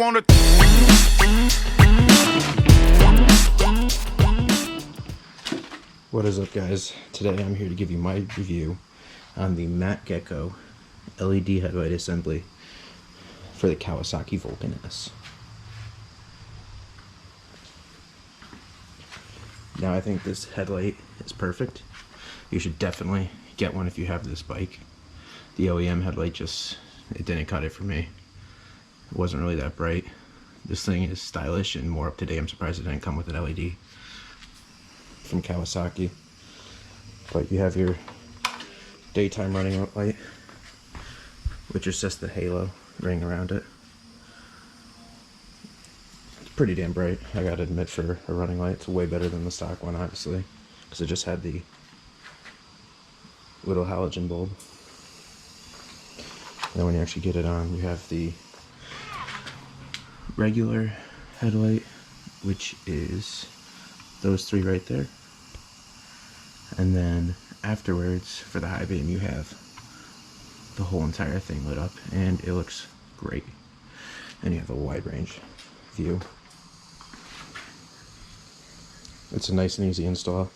wanna. What is up, guys? Today I'm here to give you my review on the Matt Gecko LED Headlight assembly for the Kawasaki Vulcan S. Now, I think this headlight is perfect. You should definitely get one if you have this bike. The OEM headlight it didn't cut it for me. It wasn't really that bright. This thing is stylish and more up to date. I'm surprised it didn't come with an LED from Kawasaki. But you have your daytime running light, which is just the halo ring around it. It's pretty damn bright, I gotta admit, for a running light. It's way better than the stock one, obviously, because it just had the little halogen bulb. And then when you actually get it on, you have the regular headlight, which is those three right there. And then afterwards, for the high beam, you have the whole entire thing lit up, and it looks great. And you have a wide range view. It's a nice and easy install.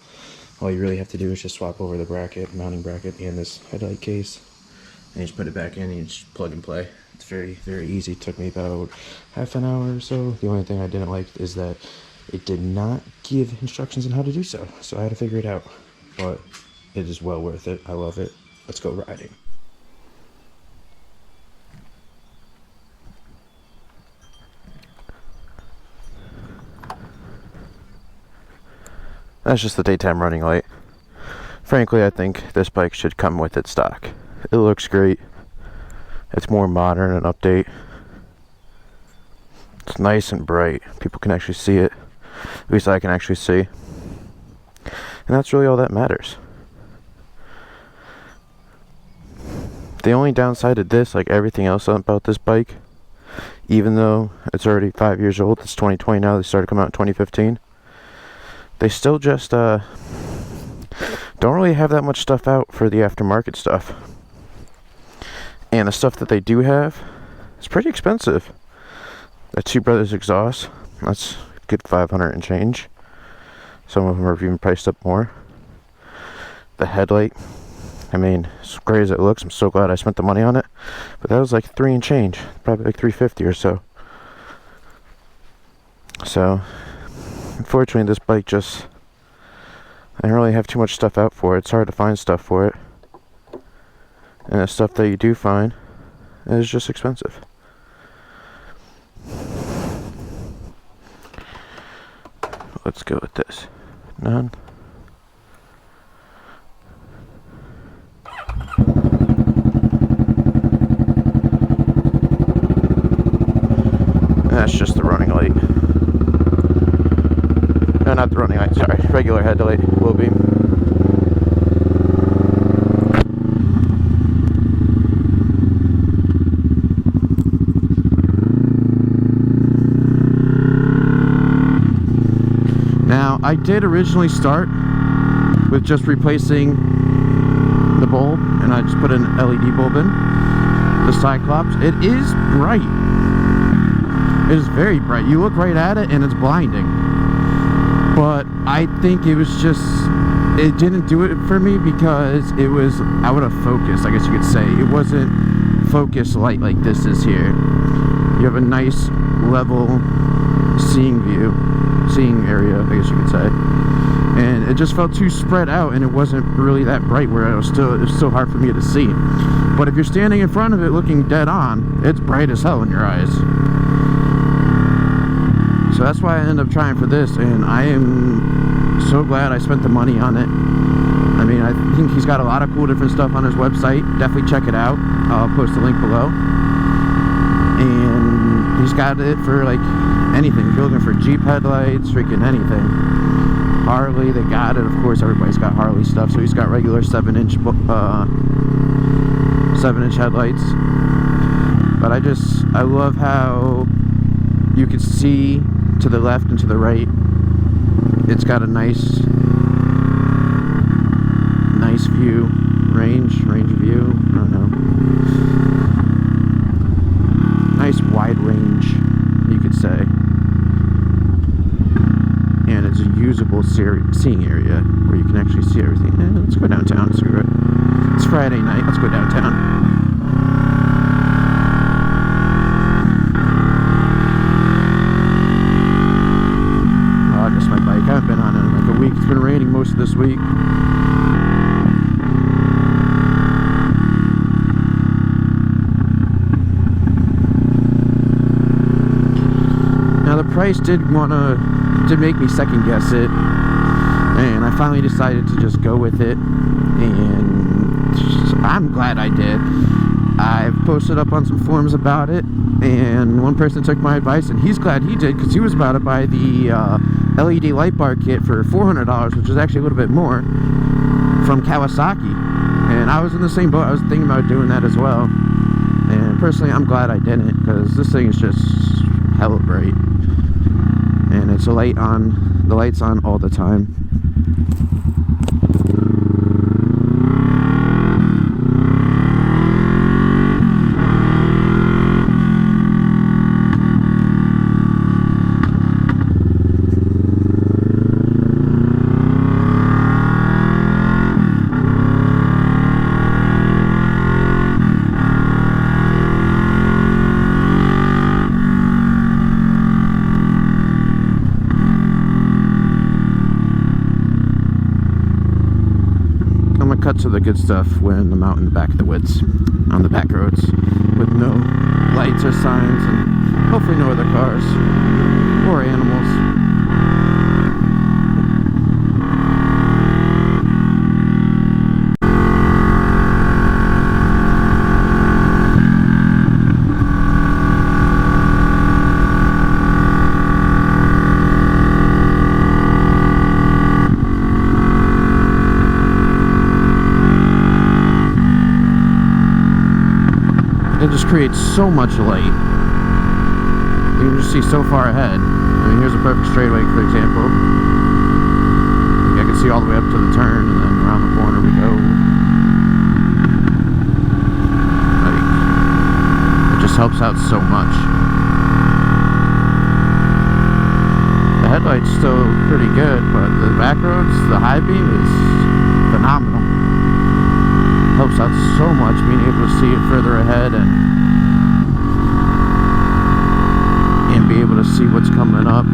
All you really have to do is just swap over the mounting bracket, and this headlight case, and you just put it back in and you just plug and play. It's very, very easy. It took me about half an hour or so. The only thing I didn't like is that it did not give instructions on how to do so, so I had to figure it out. But it is well worth it. I love it. Let's go riding. That's just the daytime running light. Frankly, I think this bike should come with its stock. It looks great. It's more modern and update. It's nice and bright. People can actually see it. At least I can actually see. And that's really all that matters. The only downside of this, like everything else about this bike, even though it's already 5 years old, it's 2020 now, they started coming out in 2015, they still just don't really have that much stuff out for the aftermarket stuff. And the stuff that they do have is pretty expensive. The Two Brothers exhaust, that's a good 500 and change. Some of them are even priced up more. The headlight, I mean, as great as it looks, I'm so glad I spent the money on it. But that was like $3 and change, probably like $350 or so. So, unfortunately, this bike I don't really have too much stuff out for it. It's hard to find stuff for it. And the stuff that you do find is just expensive. Let's go with this. None. That's just the running light. No, not the running light, sorry. Regular headlight will be. Now, I did originally start with just replacing the bulb, and I just put an LED bulb in, the Cyclops. It is bright. It is very bright. You look right at it and it's blinding. But I think it didn't do it for me because it was out of focus, I guess you could say. It wasn't focus light like this is here. You have a nice level seeing area, I guess you could say, and it just felt too spread out, and it wasn't really that bright where it was still hard for me to see. But if you're standing in front of it looking dead on, it's bright as hell in your eyes. So that's why I ended up trying for this, and I am so glad I spent the money on it. I mean, I think he's got a lot of cool different stuff on his website. Definitely check it out. I'll post the link below. And he's got it for like anything. If you're looking for Jeep headlights, freaking anything. Harley, they got it. Of course, everybody's got Harley stuff. So he's got regular 7-inch headlights. But I love how you can see to the left and to the right. It's got a nice view, range view. I don't know. Nice wide range seeing area where you can actually see everything. Let's go downtown. Screw it. It's Friday night. Let's go downtown. Oh, just my bike. I haven't been on it in like a week. It's been raining most of this week. Now the price did make me second guess it, and I finally decided to just go with it, and I'm glad I did. I've posted up on some forums about it, and one person took my advice, and he's glad he did because he was about to buy the LED light bar kit for $400, which is actually a little bit more, from Kawasaki, and I was in the same boat. I was thinking about doing that as well, and personally I'm glad I didn't because this thing is just hella bright. And it's the light's on all the time. Cut to the good stuff when I'm out in the back of the woods, on the back roads, with no lights or signs, and hopefully no other cars or animals. It just creates so much light. You can just see so far ahead. I mean, here's a perfect straightaway, for example. I can see all the way up to the turn, and then around the corner we go. Like, it just helps out so much. The headlight's still pretty good, but the back roads, the high beam is phenomenal. Helps out so much being able to see it further ahead and be able to see what's coming up,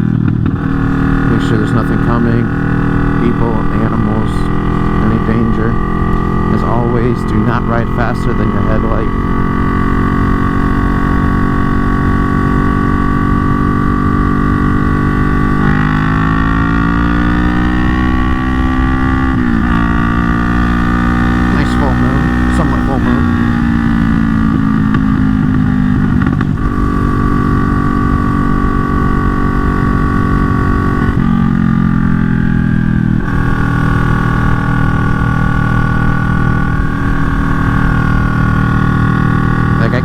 make sure there's nothing coming, people, animals, any danger. As always, do not ride faster than your headlight.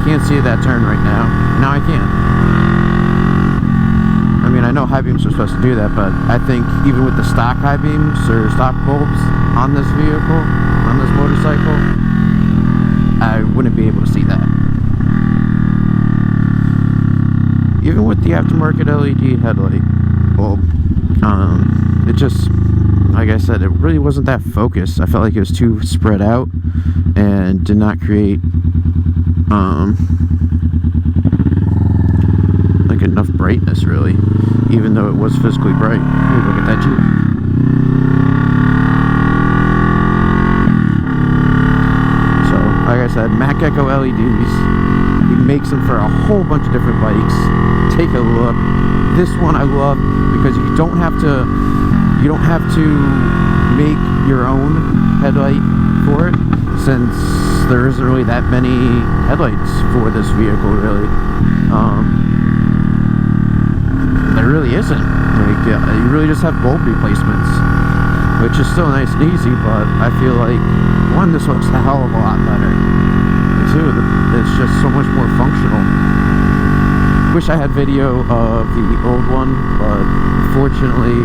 Can't see that turn right now. Now I can. I mean, I know high beams are supposed to do that, but I think even with the stock high beams or stock bulbs on this vehicle, on this motorcycle, I wouldn't be able to see that. Even with the aftermarket LED headlight bulb, it just, like I said, it really wasn't that focused. I felt like it was too spread out and did not create like enough brightness, really, even though it was physically bright. Ooh, look at that Jeep. So, like I said, Matt Gecko LEDs. He makes them for a whole bunch of different bikes. Take a look. This one I love because you don't have to make your own headlight for it, since there isn't really that many headlights for this vehicle, really. There really isn't. Like, you really just have bulb replacements, which is still nice and easy, but I feel like, one, this looks a hell of a lot better, and two, it's just so much more functional. Wish I had video of the old one, but unfortunately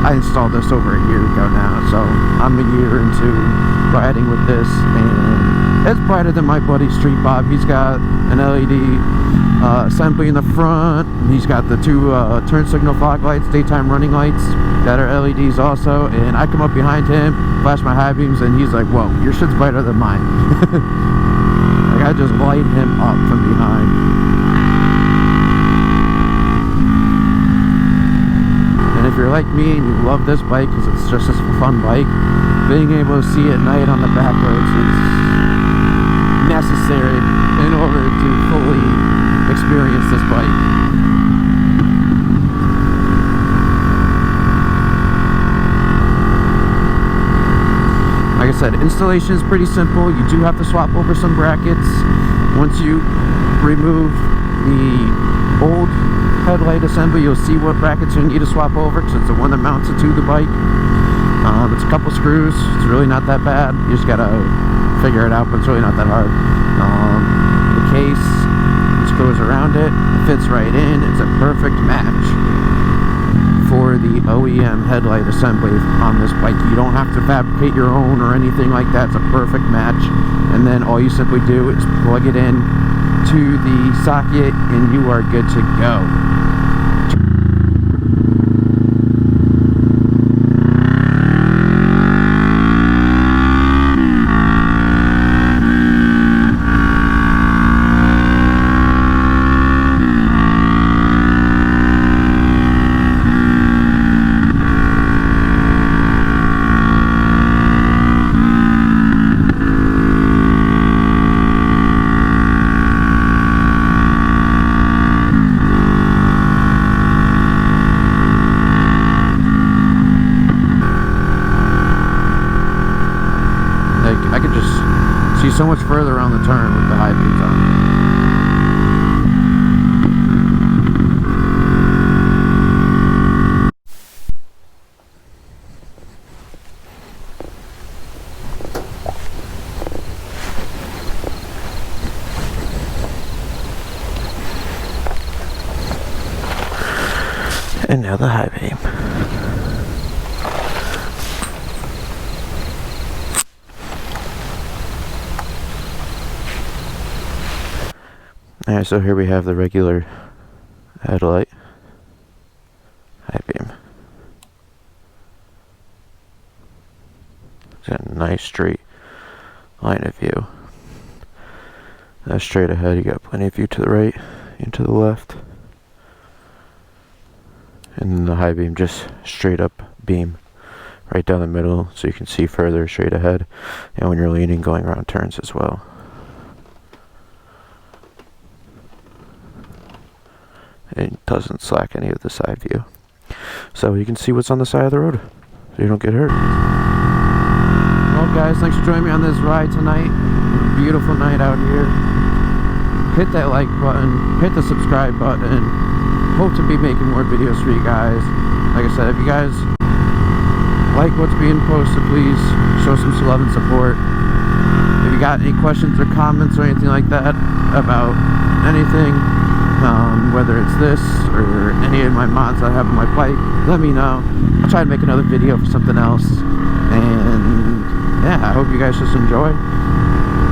I installed this over a year ago now, so I'm a year into riding with this, and it's brighter than my buddy Street Bob. He's got an LED assembly in the front. He's got the two turn signal fog lights, daytime running lights. that are LEDs also, and I come up behind him, flash my high beams, and he's like, whoa, your shit's brighter than mine. Like, I just light him up from behind. And if you're like me and you love this bike because it's just a fun bike, being able to see at night on the back roads is necessary in order to fully experience this bike. Like I said, installation is pretty simple. You do have to swap over some brackets. Once you remove the old headlight assembly, you'll see what brackets you need to swap over because it's the one that mounts it to the bike. It's a couple screws. It's really not that bad. You just gotta figure it out, but it's really not that hard. The case just goes around it, fits right in. It's a perfect match for the OEM headlight assembly on this bike. You don't have to fabricate your own or anything like that. It's a perfect match, and then all you simply do is plug it in to the socket and you are good to go. I could just see so much further around the turn with the high beams on. And now the high beam. Alright, so here we have the regular headlight, high beam. It's got a nice straight line of view. Straight ahead, you got plenty of view to the right and to the left. And then the high beam, just straight up beam right down the middle so you can see further straight ahead. And when you're leaning, going around turns as well. It doesn't slack any of the side view, so you can see what's on the side of the road so you don't get hurt. Well guys, thanks for joining me on this ride tonight. Beautiful night out here. Hit that like button, hit the subscribe button. Hope to be making more videos for you guys. Like I said, if you guys like what's being posted, please show some love and support. If you got any questions or comments or anything like that about anything, whether it's this or any of my mods I have on my bike, let me know. I'll try to make another video for something else. And yeah, I hope you guys just enjoy.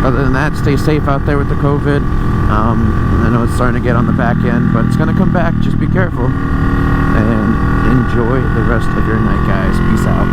Other than that, stay safe out there with the COVID. I know it's starting to get on the back end, but it's going to come back. Just be careful. And enjoy the rest of your night, guys. Peace out.